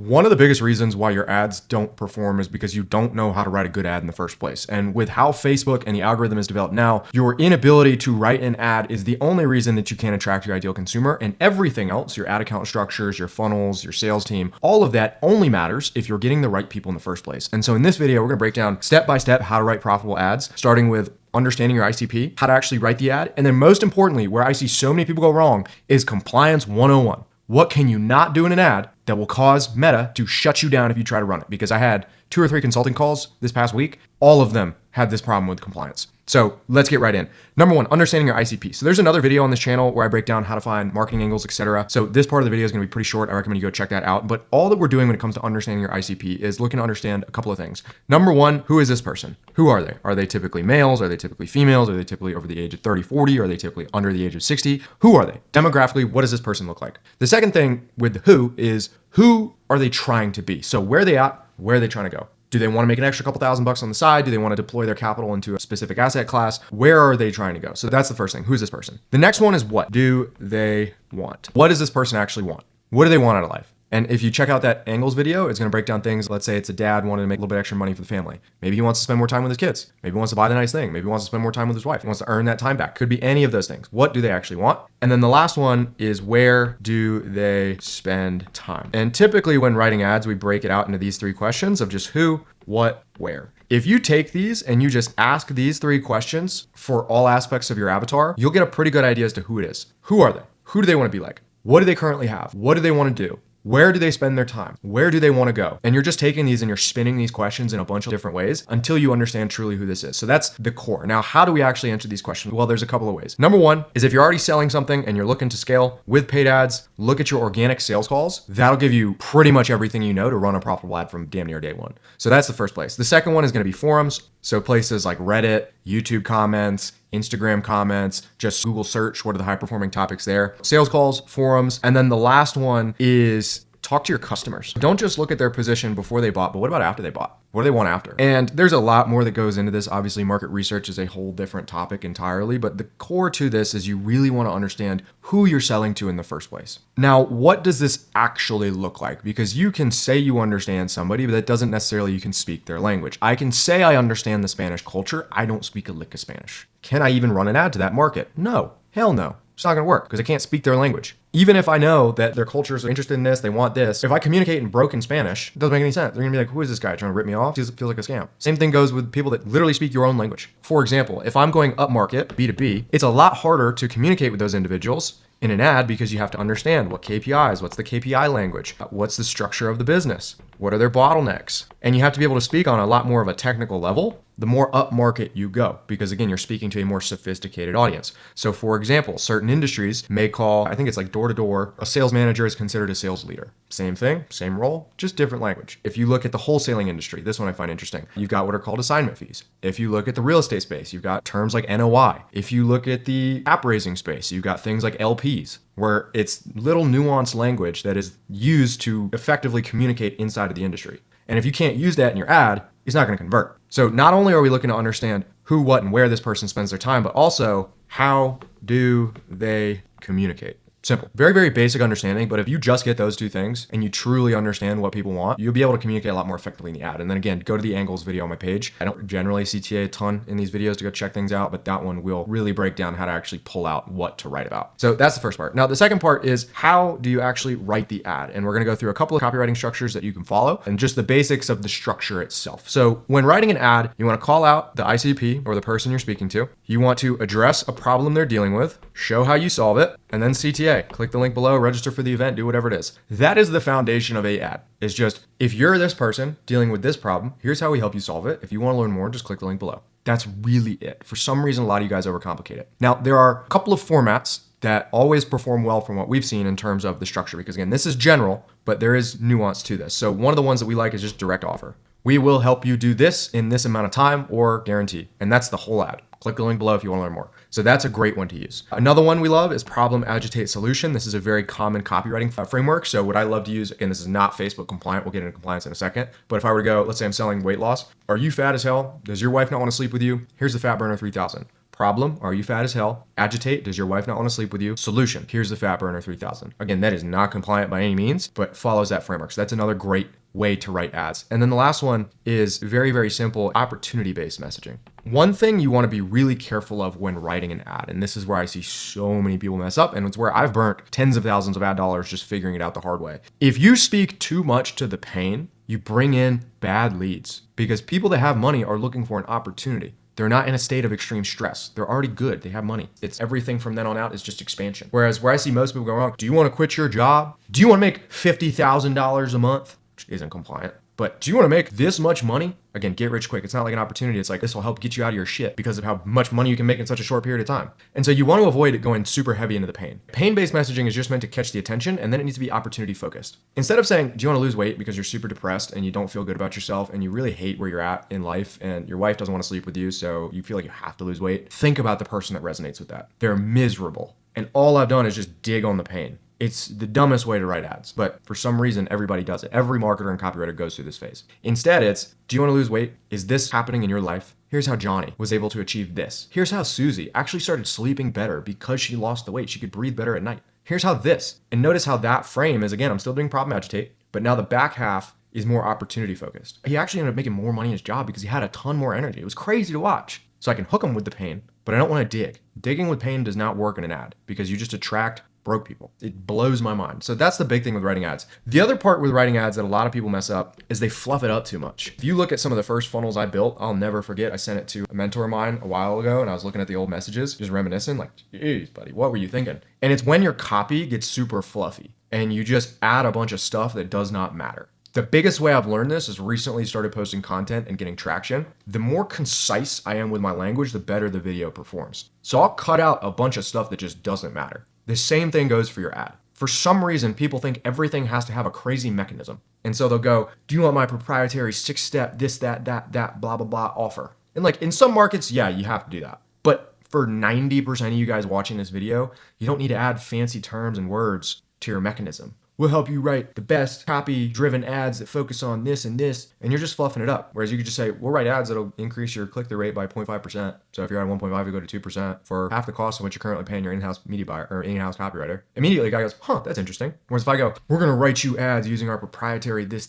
One of the biggest reasons why your ads don't perform is because you don't know how to write a good ad in the first place. And with how Facebook and the algorithm is developed now, your inability to write an ad is the only reason that you can't attract your ideal consumer. And everything else, your ad account structures, your funnels, your sales team, all of that only matters if you're getting the right people in the first place. And so in this video, we're gonna break down step by step how to write profitable ads, starting with understanding your ICP, how to actually write the ad. And then most importantly, where I see so many people go wrong is compliance 101. What can you not do in an ad that will cause Meta to shut you down if you try to run it? Because I had 2 or 3 consulting calls this past week. All of them had this problem with compliance. So let's get right in. Number 1, understanding your ICP. So there's another video on this channel where I break down how to find marketing angles, etc. So this part of the video is going to be pretty short. I recommend you go check that out. But all that we're doing when it comes to understanding your ICP is looking to understand a couple of things. Number 1, who is this person? Who are they? Are they typically males? Are they typically females? Are they typically over the age of 30, 40? Are they typically under the age of 60? Who are they? Demographically, what does this person look like? The second thing with who is who are they trying to be? So where are they at? Where are they trying to go? Do they want to make an extra couple $1,000s on the side? Do they want to deploy their capital into a specific asset class? Where are they trying to go? So that's the first thing. Who's this person? The next one is what do they want? What does this person actually want? What do they want out of life? And if you check out that angles video, it's going to break down things. Let's say it's a dad wanting to make a little bit extra money for the family. Maybe he wants to spend more time with his kids. Maybe he wants to buy the nice thing. Maybe he wants to spend more time with his wife. He wants to earn that time back. Could be any of those things. What do they actually want? And then the last one is where do they spend time? And typically when writing ads, we break it out into these 3 questions of just who, what, where. If you take these and you just ask these 3 questions for all aspects of your avatar, you'll get a pretty good idea as to who it is. Who are they? Who do they want to be like? What do they currently have? What do they want to do? Where do they spend their time? Where do they want to go? And you're just taking these and you're spinning these questions in a bunch of different ways until you understand truly who this is. So that's the core. Now, how do we actually answer these questions? Well, there's a couple of ways. Number 1 is if you're already selling something and you're looking to scale with paid ads, look at your organic sales calls. That'll give you pretty much everything you know to run a profitable ad from damn near day one. So that's the first place. The second one is going to be forums. So places like Reddit, YouTube comments, Instagram comments, just Google search, what are the high performing topics there? Sales calls, forums. And then the last one is talk to your customers. Don't just look at their position before they bought, but what about after they bought? What do they want after? And there's a lot more that goes into this. Obviously, market research is a whole different topic entirely, but the core to this is you really want to understand who you're selling to in the first place. Now, what does this actually look like? Because you can say you understand somebody, but that doesn't necessarily you can speak their language. I can say I understand the Spanish culture. I don't speak a lick of Spanish. Can I even run an ad to that market? No. Hell no. It's not going to work because I can't speak their language. Even if I know that their cultures are interested in this, they want this. If I communicate in broken Spanish, it doesn't make any sense. They're going to be like, who is this guy trying to rip me off? It feels like a scam. Same thing goes with people that literally speak your own language. For example, if I'm going upmarket, B2B, it's a lot harder to communicate with those individuals in an ad because you have to understand what KPIs, what's the KPI language, what's the structure of the business, what are their bottlenecks. And you have to be able to speak on a lot more of a technical level the more upmarket you go, because again, you're speaking to a more sophisticated audience. So for example, certain industries may call, I think it's like door to door, a sales manager is considered a sales leader. Same thing, same role, just different language. If you look at the wholesaling industry, this one I find interesting. You've got what are called assignment fees. If you look at the real estate space, you've got terms like NOI. If you look at the app raising space, you've got things like LPs, where it's little nuanced language that is used to effectively communicate inside of the industry. And if you can't use that in your ad, it's not going to convert. So not only are we looking to understand who, what, and where this person spends their time, but also how do they communicate? Simple. Very, very basic understanding, but if you just get those 2 things and you truly understand what people want, you'll be able to communicate a lot more effectively in the ad. And then again, go to the angles video on my page. I don't generally CTA a ton in these videos to go check things out, but that one will really break down how to actually pull out what to write about. So that's the first part. Now, the second part is how do you actually write the ad? And we're going to go through a couple of copywriting structures that you can follow and just the basics of the structure itself. So when writing an ad, you want to call out the ICP or the person you're speaking to. You want to address a problem they're dealing with, show how you solve it, and then CTA. Click the link below, register for the event, do whatever it is. That is the foundation of a ad. It's just, if you're this person dealing with this problem, here's how we help you solve it. If you want to learn more, just click the link below. That's really it. For some reason, a lot of you guys overcomplicate it. Now, there are a couple of formats that always perform well from what we've seen in terms of the structure, because again, this is general, but there is nuance to this. So one of the ones that we like is just direct offer. We will help you do this in this amount of time or guarantee. And that's the whole ad. Click the link below if you want to learn more. So that's a great one to use. Another one we love is problem, agitate, solution. This is a very common copywriting framework. So what I love to use, again, this is not Facebook compliant. We'll get into compliance in a second. But if I were to go, let's say I'm selling weight loss. Are you fat as hell? Does your wife not want to sleep with you? Here's the Fat Burner 3000. Problem, are you fat as hell? Agitate, does your wife not want to sleep with you? Solution, here's the Fat Burner 3000. Again, that is not compliant by any means, but follows that framework. So that's another great way to write ads. And then the last one is very, very simple, opportunity-based messaging. One thing you want to be really careful of when writing an ad, and this is where I see so many people mess up, and it's where I've burnt tens of thousands of ad dollars just figuring it out the hard way. If you speak too much to the pain, you bring in bad leads, because people that have money are looking for an opportunity. They're not in a state of extreme stress. They're already good. They have money. It's everything from then on out is just expansion. Whereas where I see most people go wrong, do you want to quit your job? Do you want to make $50,000 a month? Which isn't compliant. But do you want to make this much money? Again, get rich quick. It's not like an opportunity. It's like, this will help get you out of your shit because of how much money you can make in such a short period of time. And so you want to avoid it going super heavy into the pain. Pain-based messaging is just meant to catch the attention, and then it needs to be opportunity focused. Instead of saying, do you want to lose weight because you're super depressed and you don't feel good about yourself and you really hate where you're at in life and your wife doesn't want to sleep with you, so you feel like you have to lose weight, think about the person that resonates with that. They're miserable. And all I've done is just dig on the pain. It's the dumbest way to write ads, but for some reason, everybody does it. Every marketer and copywriter goes through this phase. Instead, it's, do you want to lose weight? Is this happening in your life? Here's how Johnny was able to achieve this. Here's how Susie actually started sleeping better because she lost the weight. She could breathe better at night. Here's how this. And notice how that frame is, again, I'm still doing problem agitate, but now the back half is more opportunity focused. He actually ended up making more money in his job because he had a ton more energy. It was crazy to watch. So I can hook him with the pain, but I don't want to dig. Digging with pain does not work in an ad because you just attract broke people. It blows my mind. So that's the big thing with writing ads. The other part with writing ads that a lot of people mess up is they fluff it up too much. If you look at some of the first funnels I built, I'll never forget. I sent it to a mentor of mine a while ago and I was looking at the old messages, just reminiscing like, geez, buddy, what were you thinking? And it's when your copy gets super fluffy and you just add a bunch of stuff that does not matter. The biggest way I've learned this is recently started posting content and getting traction. The more concise I am with my language, the better the video performs. So I'll cut out a bunch of stuff that just doesn't matter. The same thing goes for your ad. For some reason, people think everything has to have a crazy mechanism. And so they'll go, do you want my proprietary 6-step, this, that, blah, blah, blah offer? And like in some markets, yeah, you have to do that. But for 90% of you guys watching this video, you don't need to add fancy terms and words to your mechanism. We'll help you write the best copy-driven ads that focus on this and this, and you're just fluffing it up. Whereas you could just say, we'll write ads that'll increase your click-through rate by 0.5%. So if you're at 1.5, you go to 2% for half the cost of what you're currently paying your in-house media buyer or in-house copywriter. Immediately, the guy goes, huh, that's interesting. Whereas if I go, we're gonna write you ads using our proprietary this,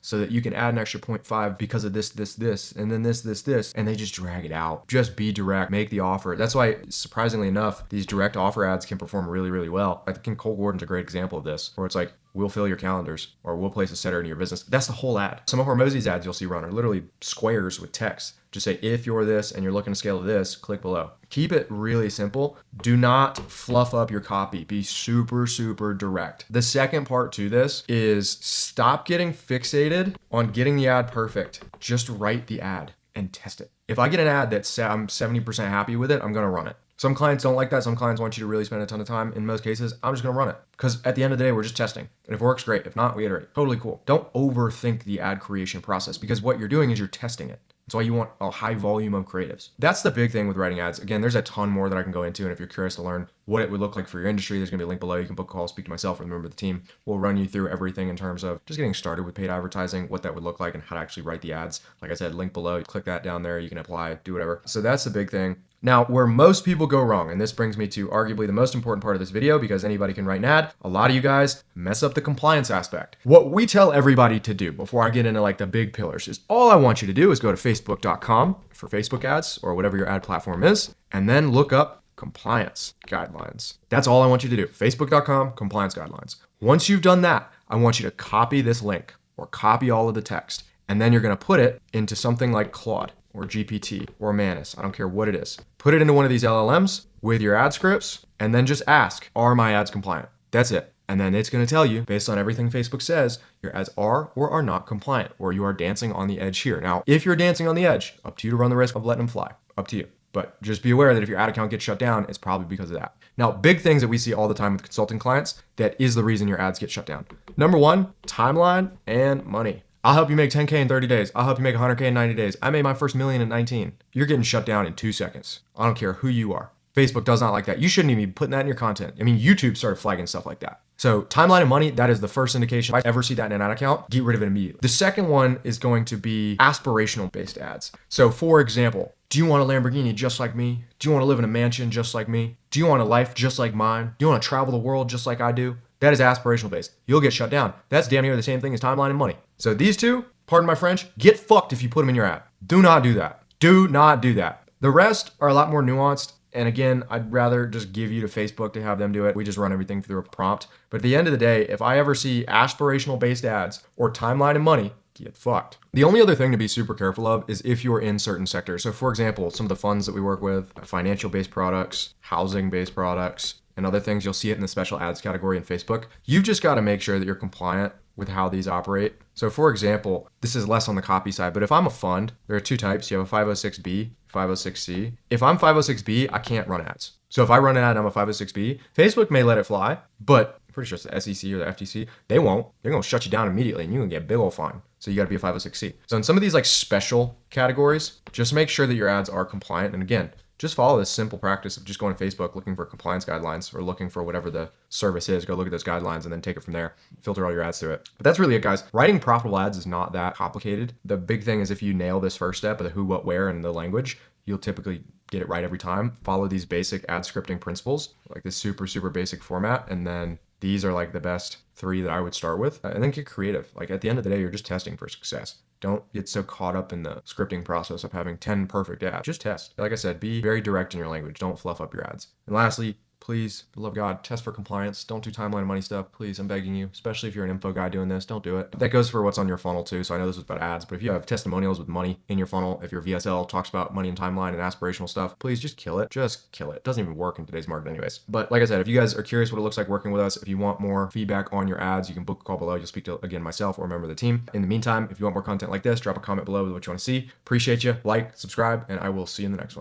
so that you can add an extra 0.5 because of this, and then this, and they just drag it out. Just be direct, make the offer. That's why, surprisingly enough, these direct offer ads can perform really, really well. I think Cole Gordon's a great example of this, where it's like, we'll fill your calendars or we'll place a setter in your business. That's the whole ad. Some of Hormozi's ads you'll see run are literally squares with text. Just say, if you're this and you're looking to scale to this, click below. Keep it really simple. Do not fluff up your copy. Be super, super direct. The second part to this is stop getting fixated on getting the ad perfect. Just write the ad and test it. If I get an ad that I'm 70% happy with it, I'm going to run it. Some clients don't like that. Some clients want you to really spend a ton of time. In most cases, I'm just going to run it because at the end of the day, we're just testing. And if it works, great. If not, we iterate. Totally cool. Don't overthink the ad creation process because what you're doing is you're testing it. That's why you want a high volume of creatives. That's the big thing with writing ads. Again, there's a ton more that I can go into. And if you're curious to learn what it would look like for your industry, there's going to be a link below. You can book a call, speak to myself or the member of the team. We'll run you through everything in terms of just getting started with paid advertising, what that would look like and how to actually write the ads. Like I said, link below, you click that down there. You can apply, do whatever. So that's the big thing. Now, where most people go wrong, and this brings me to arguably the most important part of this video because anybody can write an ad, a lot of you guys mess up the compliance aspect. What we tell everybody to do before I get into like the big pillars is all I want you to do is go to facebook.com for Facebook ads or whatever your ad platform is, and then look up compliance guidelines. That's all I want you to do. Facebook.com, compliance guidelines. Once you've done that, I want you to copy this link or copy all of the text, and then you're going to put it into something like Claude or GPT or Manus. I don't care what it is. Put it into one of these LLMs with your ad scripts and then just ask, are my ads compliant? That's it. And then it's going to tell you, based on everything Facebook says, your ads are or are not compliant, or you are dancing on the edge here. Now, if you're dancing on the edge, up to you to run the risk of letting them fly. Up to you. But just be aware that if your ad account gets shut down, it's probably because of that. Now, big things that we see all the time with consulting clients, that is the reason your ads get shut down. Number one, timeline and money. I'll help you make 10K in 30 days. I'll help you make 100K in 90 days. I made my first million in 19. You're getting shut down in 2 seconds. I don't care who you are. Facebook does not like that. You shouldn't even be putting that in your content. I mean, YouTube started flagging stuff like that. So timeline and money, that is the first indication. If I ever see that in an ad account, get rid of it immediately. The second one is going to be aspirational based ads. So for example, do you want a Lamborghini just like me? Do you want to live in a mansion just like me? Do you want a life just like mine? Do you want to travel the world just like I do? That is aspirational based. You'll get shut down. That's damn near the same thing as timeline and money. So these two, pardon my French, get fucked if you put them in your ad. Do not do that. Do not do that. The rest are a lot more nuanced. And again, I'd rather just give you to Facebook to have them do it. We just run everything through a prompt. But at the end of the day, if I ever see aspirational based ads or timeline and money, get fucked. The only other thing to be super careful of is if you're in certain sectors. So for example, some of the funds that we work with, financial based products, housing based products, and other things, you'll see it in the special ads category in Facebook. You've just got to make sure that you're compliant with how these operate. So for example, this is less on the copy side, but if I'm a fund, there are two types. You have a 506B, 506C. If I'm 506B, I can't run ads. So if I run an ad and I'm a 506B, Facebook may let it fly, but I'm pretty sure it's the SEC or the FTC. They won't. They're going to shut you down immediately and you're going to get a big old fine. So you got to be a 506C. So in some of these like special categories, just make sure that your ads are compliant. And again, just follow this simple practice of just going to Facebook, looking for compliance guidelines or looking for whatever the service is. Go look at those guidelines and then take it from there. Filter all your ads through it. But that's really it, guys. Writing profitable ads is not that complicated. The big thing is if you nail this first step of the who, what, where, and the language, you'll typically get it right every time. Follow these basic ad scripting principles, like this super basic format. And then these are like the best 3 that I would start with. And then get creative. Like at the end of the day, you're just testing for success. Don't get so caught up in the scripting process of having 10 perfect ads. Just test. Like I said, be very direct in your language. Don't fluff up your ads. And lastly, please, for the love of God, test for compliance. Don't do timeline and money stuff. Please, I'm begging you, especially if you're an info guy doing this, don't do it. That goes for what's on your funnel too. So I know this was about ads, but if you have testimonials with money in your funnel, if your VSL talks about money and timeline and aspirational stuff, please just kill it. Just kill it. It doesn't even work in today's market anyways. But like I said, if you guys are curious what it looks like working with us, if you want more feedback on your ads, you can book a call below. You'll speak to, again, myself or a member of the team. In the meantime, if you want more content like this, drop a comment below with what you want to see. Appreciate you. Like, subscribe, and I will see you in the next one.